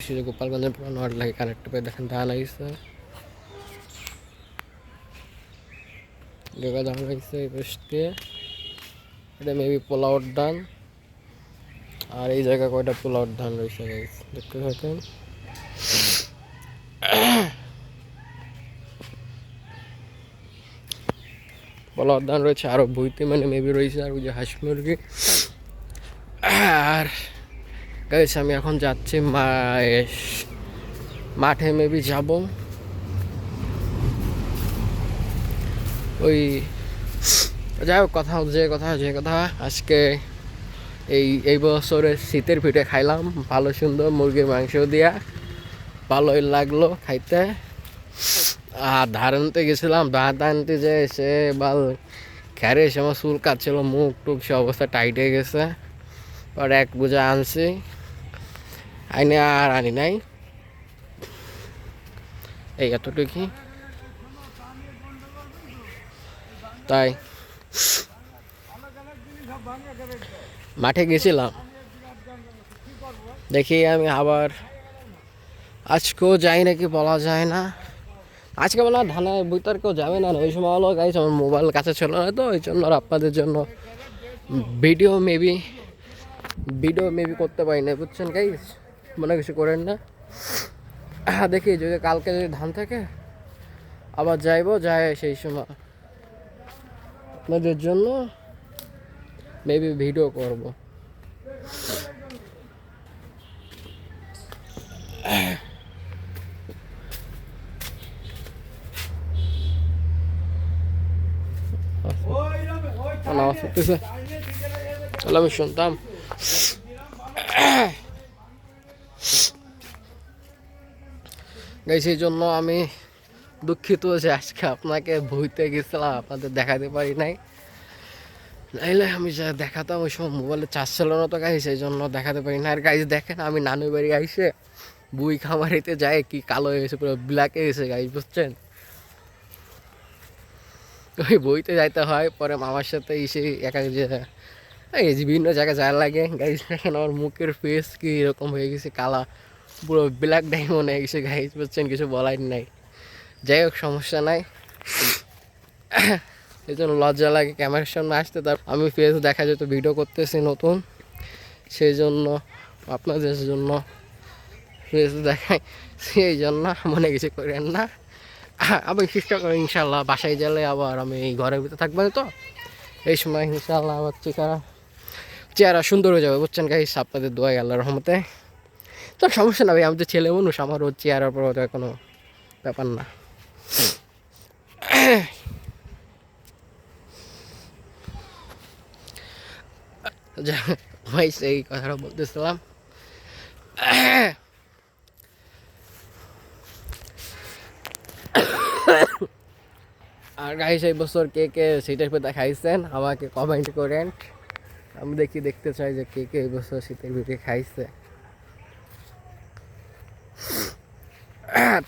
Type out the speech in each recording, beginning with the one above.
গোপালগঞ্জের পুরানো হাট লাগে কানেক্ট পেয়ে দেখেন ধান লাগিয়েছে, জায়গা ধান লাগিয়েছে এই পাশ দিয়ে। এটা মেবি পোলাওর ধান, আর এই জায়গা কয়টা পোলাওর ধান রয়েছে গাইস দেখতে থাকেন। পোলাওর ধান রয়েছে আরো বইতে, মানে মেবি রয়েছে আর ওই যে হাঁস মুরগি। আর গাইস আমি এখন যাচ্ছি মাঠে, মেবি যাব ওই, যাই হোক কথা যে কথা আজকে এই বছরের শীতের পিঠে খাইলাম ভালো সুন্দর মুরগির মাংস দিয়া, ভালোই লাগলো খাইতে। আর ধান আনতে গেছিলাম, ধান আনতে যে এসে বাল খেরে এসে আমার চুল কাটছিল, মুখ টুক সে অবস্থা টাইট হয়ে গেছে। পরে এক বোঝা আনছি, আইনে আর আনি নাই, এই এতটুকুই। তাই মাঠে গেছিলাম, দেখি আমি আবার আজকেও যাই নাকি বলা যায় না। আজকে বলা ধানে বইতার কেউ যাবে না, ওই সময় হলো গাইস আমার মোবাইল কাছে ছিল না, তো ওই জন্য আপনাদের জন্য ভিডিও মেবি করতে পারি না, বুঝছেন গাইস, মনে কিছু করেন না। দেখি যদি কালকে যদি ধান থাকে আবার যাইবো, যায় সেই সময় আপনাদের জন্য মেবি ভিডিও করব। আমি শুনতাম গাইস, এই জন্য আমি দুঃখিত যে আজকে আপনাকে বইতে গেছিলাম, আপনাদের দেখাতে পারি নাই, নাইলে আমি যা দেখাতাম ওই সময় মোবাইলে চার্জ ছিল না তো গাইস, এই জন্য দেখাতে পারি না। আর গাইস দেখেন আমি নানুর বাড়ি আইসে বুই খামারিতে যায় কি কালো হয়ে গেছে, পুরো ব্ল্যাকে গেছে গাইস, বুঝছেন। ওই বইতে যাইতে হয়, পরে মামার সাথে এসে এই বিভিন্ন জায়গায় যায় লাগে গাইস। দেখেন আমার মুখের ফেস কি এরকম হয়ে গেছে, কালা পুরো ব্ল্যাক ডায়মন্ড হয়ে গেছে গাইস, বুঝছেন, কিছু বলাই নাই। যাই হোক সমস্যা নাই, এই জন্য লজ্জা লাগে ক্যামেরার সামনে আসতে। তার আমি ফেস দেখা যেত ভিডিও করতেছি নতুন, সেই জন্য আপনাদের জন্য ফেস দেখাই, সেই জন্য মনে কিছু করেন না। আমি চেষ্টা করি ইনশাল্লাহ বাসায় গেলে আবার আমি এই ঘরের ভিতরে থাকবো না, তো এই সময় ইনশাল্লাহ আমার চেহারা সুন্দর হয়ে যাবে, বুঝছেন গাইস, আপনাদের দোয়া আল্লাহর রহমতে। তো সমস্যা না ভাই, আমি তো ছেলে মানুষ, আমার ওর চেহারার পর কোনো ব্যাপার না। ভাই সেই কথাটা বলতেছিলাম। আর গাইস এই বছর কে কে শীতের পিঠা খাইছেন আমাকে কমেন্ট করেন, আমি দেখতে চাই যে কে কে এই বছর শীতের পিঠে খাইছে।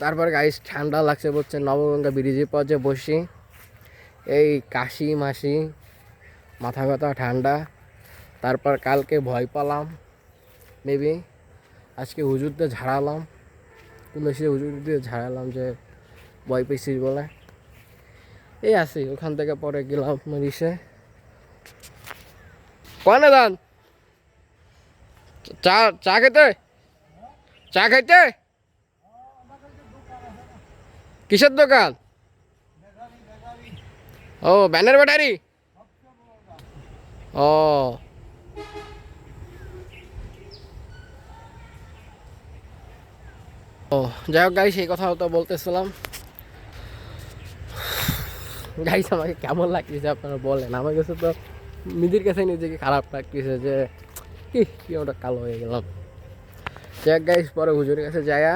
তারপর গাইস ঠান্ডা লাগছে, বুঝছেন, নবগঙ্গা ব্রিজের পথে বসি, এই কাশি মাসি মাথা ব্যথা ঠান্ডা। তারপর কালকে ভয় পেলাম, মেবি আজকে হুজুরদের ঝাড়ালাম, তুলসী হুজুরদের ঝাড়ালাম যে ভয় পেয়েছিস বলে। এই আসি ওখান থেকে পরে গেলাম মরিষে, কনে দান চা খাইতে কিসের দোকান? ও ব্যানার ব্যাটারি, ও ও যাই হোক গাইস, এই কথা তো বলতেছিলাম। গাইস আমাকে কেমন লাগতেছে আপনারা বলেন, আমার কাছে তো নিজের কাছে নিজেকে খারাপ লাগতেছে যে কি ওটা কালো হয়ে গেলাম। যাক গাইস পরে হুজুরের কাছে যায়া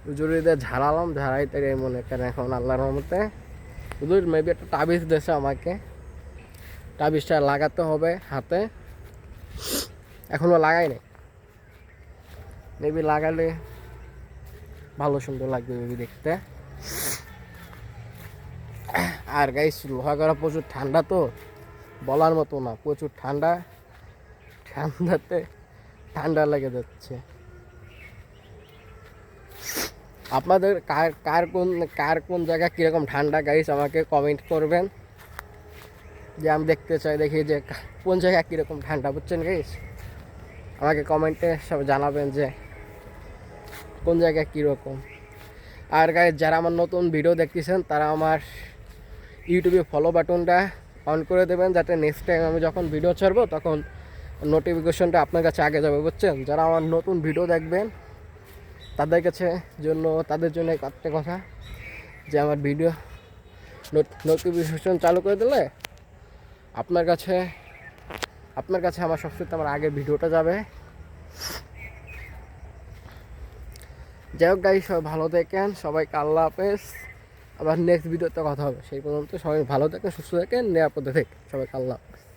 হুজুরিদের ঝাড়ালাম, ঝাড়াইতে মনে করেন এখন আল্লাহর রহমতে হুজুর মেবি একটা তাবিজ দিয়েছে আমাকে, তাবিজটা লাগাতে হবে হাতে, এখনো লাগাই নাই, মেবি লাগালে ভালো সুন্দর লাগবে মেবি দেখতে। আর গাইস লোহাগড়া প্রচুর ঠান্ডা, তো বলার মতো না, প্রচুর ঠান্ডাতে ঠান্ডা লেগে যাচ্ছে। আপনাদের কার কোন জায়গা কীরকম ঠান্ডা গাইস আমাকে কমেন্ট করবেন, যে আমি দেখতে চাই দেখি যে কোন জায়গা কীরকম ঠান্ডা, বুঝছেন গাইস? আমাকে কমেন্টে সব জানাবেন যে কোন জায়গা কীরকম। আর গাইস যারা আমার নতুন ভিডিও দেখতেছেন তারা আমার ইউটিউবে ফলো বাটনটা অন করে দেবেন, যাতে নেক্সট টাইম আমি যখন ভিডিও ছাড়বো তখন নোটিফিকেশনটা আপনার কাছে আগে যাবে, বুঝছেন? যারা আমার নতুন ভিডিও দেখবেন তাদের জন্য একটা কথা, যে আমার ভিডিও নোটিফিকেশন চালু করে দিলে আপনার কাছে আমার সবসময় আমার আগের ভিডিওটা যাবে। যাই হোক গাইস, সবাই ভালো থাকেন, সবাইকে আল্লাহ হাফেজ। আবার নেক্সট ভিডিওতে কথা হবে, সেই পর্যন্ত সবাই ভালো থাকেন, সুস্থ থাকেন, নিরাপদে থাকেন, সবাইকে আল্লাহ হাফেজ।